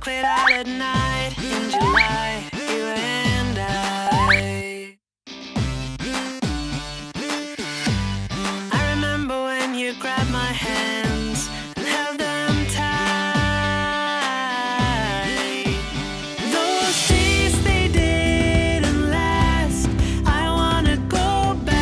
chocolate out at night in July, you and I. I remember when you grabbed my hands and held them tight. Those days, they didn't last. I wanna go back.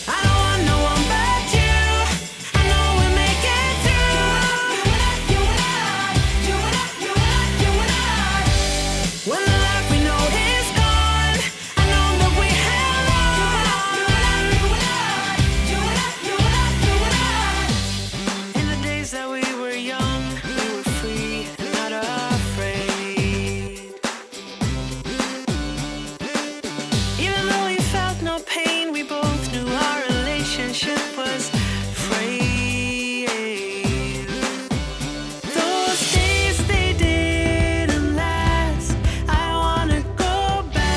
I don't want no one but you. I know we'll make it through. You and I, you and I, you and I, you and I. When the life we know is gone, I know that we held on. You and I, you and I, you and I, you and I. In the days that we were young, we were free and not afraid. Even though we felt no pain, we both knew our relationship was frayed. Those days, they didn't last. I wanna go back.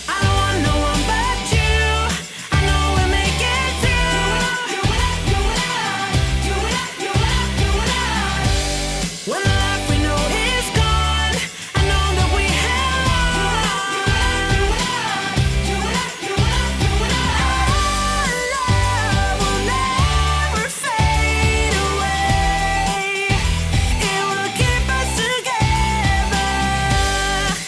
I don't want no one but you. I know we'll make it through. You and I, you and I, you and I, you and I, you and I. When the life we know is gone, I know that we held on. You and I, you and I, you and I. Our love will never fade away. It will keep us together.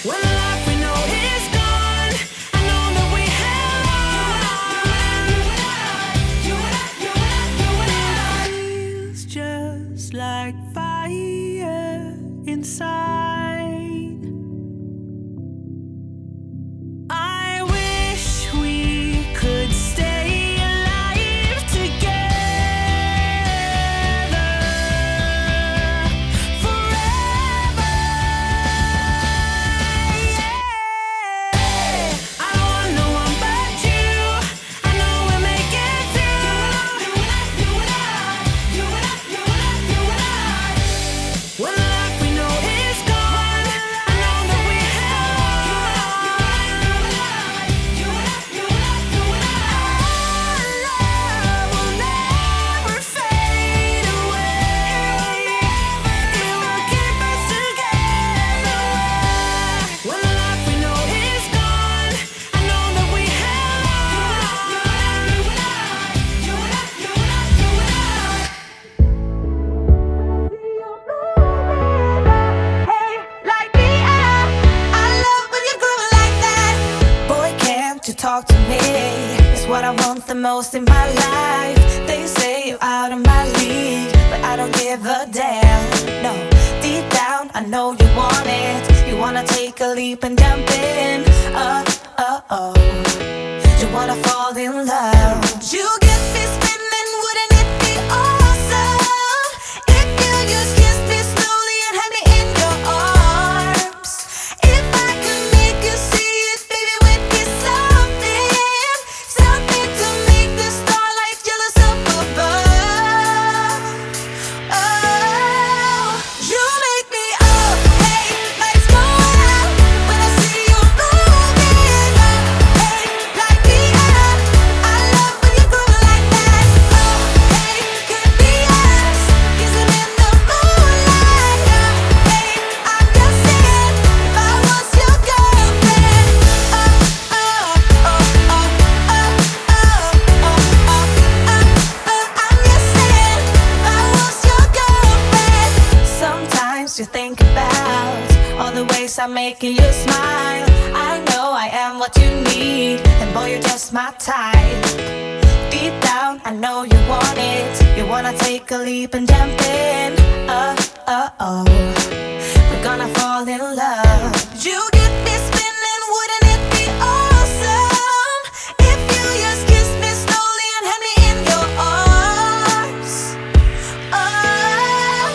When the life we know is gone, I know that we held on. You and I, you and I, you and I, you and I. Feels just like fire inside. I wish we could stay alive together forever. I don't want no one but you. I know we'll make it through. You and I, you and I, you and I, you and I, you and I. When the life we know is gone, I know that we held on. You and I, you and I, you and I. Our love will never fade away. It will keep us together. When the life we know is gone, I know that we held on. You and I, you and I, you and I, you and I. Hey, like me, I love when you groove like that. Boy, can't you talk to me? It's what I want the most in my life. They say you're out of my league, but I don't give a damn. No, deep down, I know you want it. You wanna take a leap and jump in. Oh. You wanna fall in love. You get me spinning, wouldn't it be awesome if you just kissed me slowly and had me in your arms? If I could make you see it, baby, we'd be something, something to make the starlight jealous up above. Oh, you make me up, hey, lights go out when I see you moving up, hey, like me up. I love when you groove like that. Oh, hey, could be us, kissing in the moonlight. Hey, I'm just saying, if I was your girlfriend. I'm just saying, if I was your girlfriend. Sometimes you think about all the ways I'm making you smile. I know I am what you need, and boy, you're just my type. Deep down, I know you want it. You wanna take a leap and jump in. Oh. We're gonna fall in love. You get me spinning, wouldn't it be awesome if you just kissed me slowly and had me in your arms? Oh,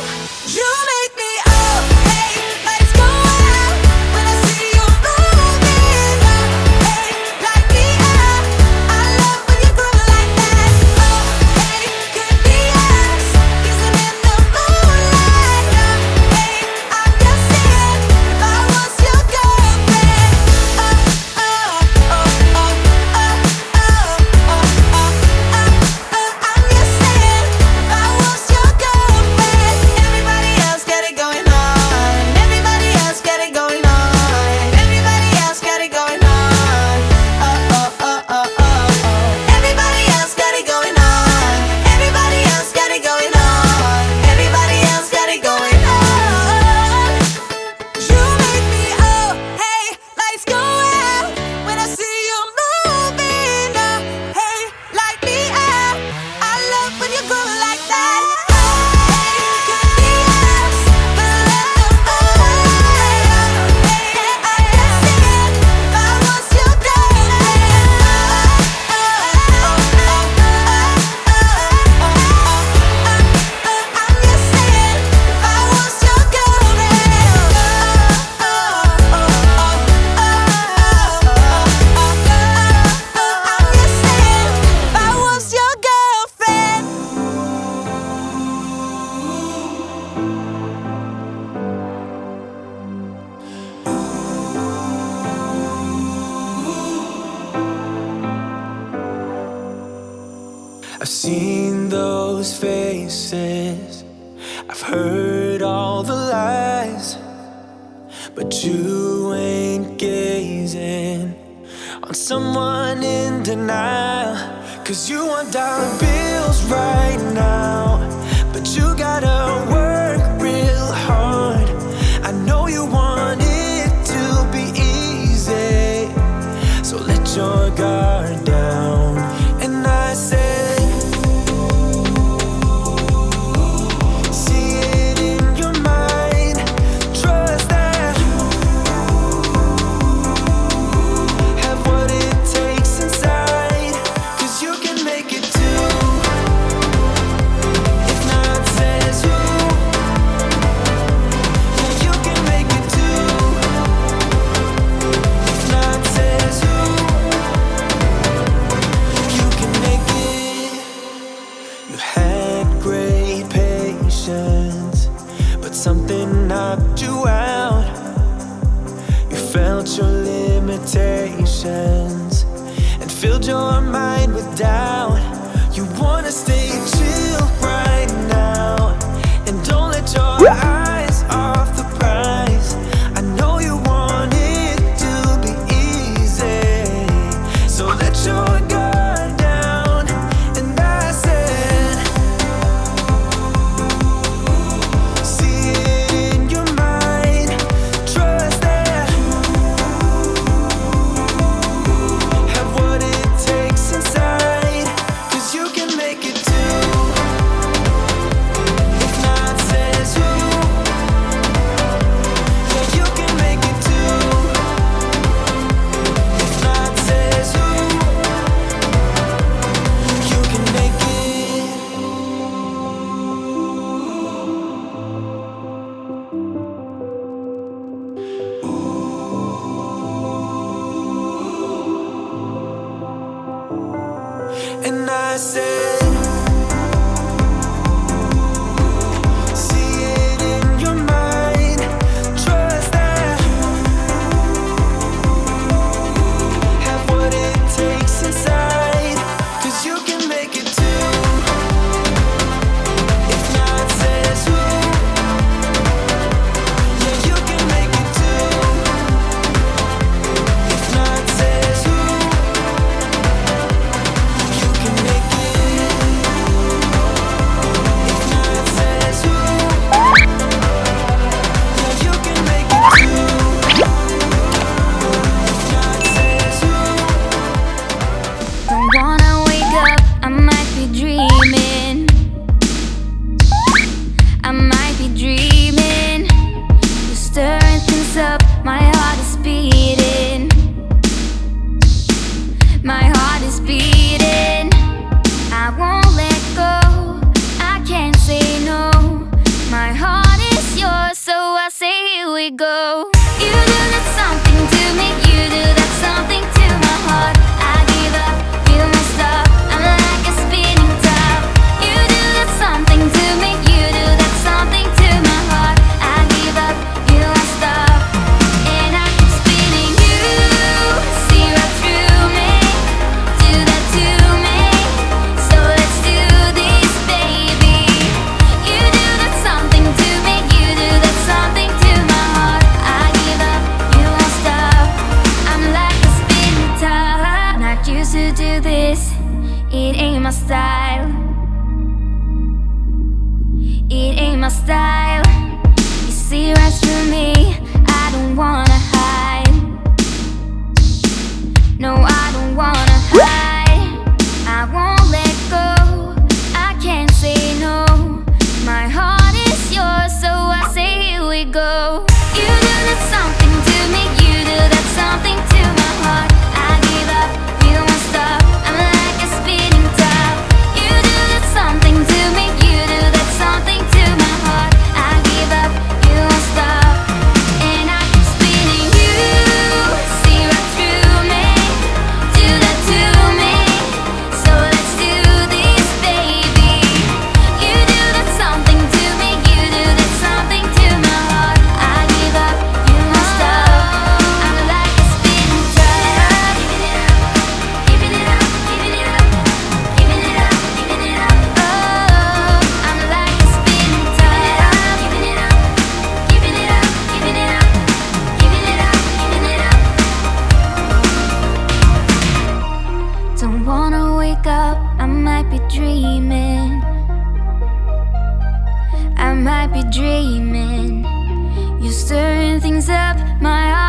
you make me up, hey, lights go out when I see you moving up, hey, like me up. I love when you groove like that. Oh, hey, could be us, kissing in the moonlight. Hey, I'm just saying, if I I've seen those faces, I've heard all the lies, but you ain't gazing on someone in denial. 'Cause you want dollar bills right now, but you gotta work real hard. I know you want it to be easy, so let your guard down. And I said, see it in your mind, trust that have what it takes inside, 'cause you can make it too. If not says who, yeah, you can make it too. If not says who, you can make it. You had great patience, but something knocked you out. You felt your limitations and filled your mind with doubt. You wanna stay chill right now and don't let your eyes off the prize. I know you want it to be easy, so let your guard down. And I said, see it in your mind, trust that have what it takes inside, 'cause you can make it too. If not says who, yeah, you can make it too. If not says who, you can make it. And I said, see it in your mind, trust that have what it takes inside, 'cause you can make it too. If not says who, yeah, you can make it too. If not says who, you can make it. If not says who, yeah, you can make it too. If not says who. Don't wanna wake up, I might be dreaming. I might be dreaming. You're stirring things up, my heart is beating. My heart is beating. I won't let go, I can't say no. My heart is yours, so I say here we go. You do that something to me, you do that something to my heart. I give up, you won't stop, I'm like a spinning top. You do that something to me, you do that something to my heart. I give up, you won't stop, and I keep spinning. You see right through me, do that to me, so let's do this, baby. You do that something to me, you do that something to my heart. I give up, you won't stop, I'm like a spinning top. Not used to do this, it ain't my style. It ain't my style. You see right through me, I don't wanna hide. No, I don't wanna hide. I won't let go, I can't say no. My heart is yours, so I say here we go. You do that something to me, you do that something to my heart. I give up, you won't stop, I'm like a spinning top. You do that something to me, you do that something to my heart. might be dreaming. I might be dreaming. You're stirring things up, my heart